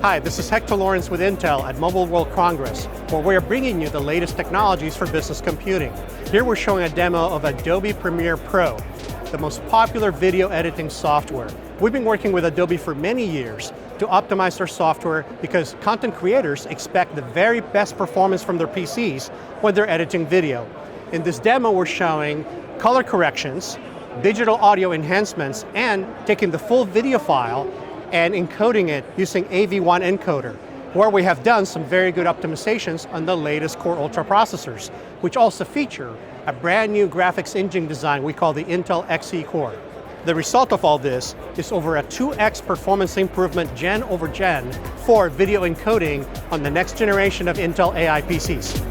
Hi, this is Hector Llorens with Intel at Mobile World Congress, where we're bringing you the latest technologies for business computing. Here we're showing a demo of Adobe Premiere Pro, the most popular video editing software. We've been working with Adobe for many years to optimize their software because content creators expect the very best performance from their PCs when they're editing video. In this demo, we're showing color corrections, digital audio enhancements, and taking the full video file and encoding it using AV1 encoder, where we have done some very good optimizations on the latest Core Ultra processors, which also feature a brand new graphics engine design we call the Intel Xe core. The result of all this is over a 2x performance improvement gen over gen for video encoding on the next generation of Intel AI PCs.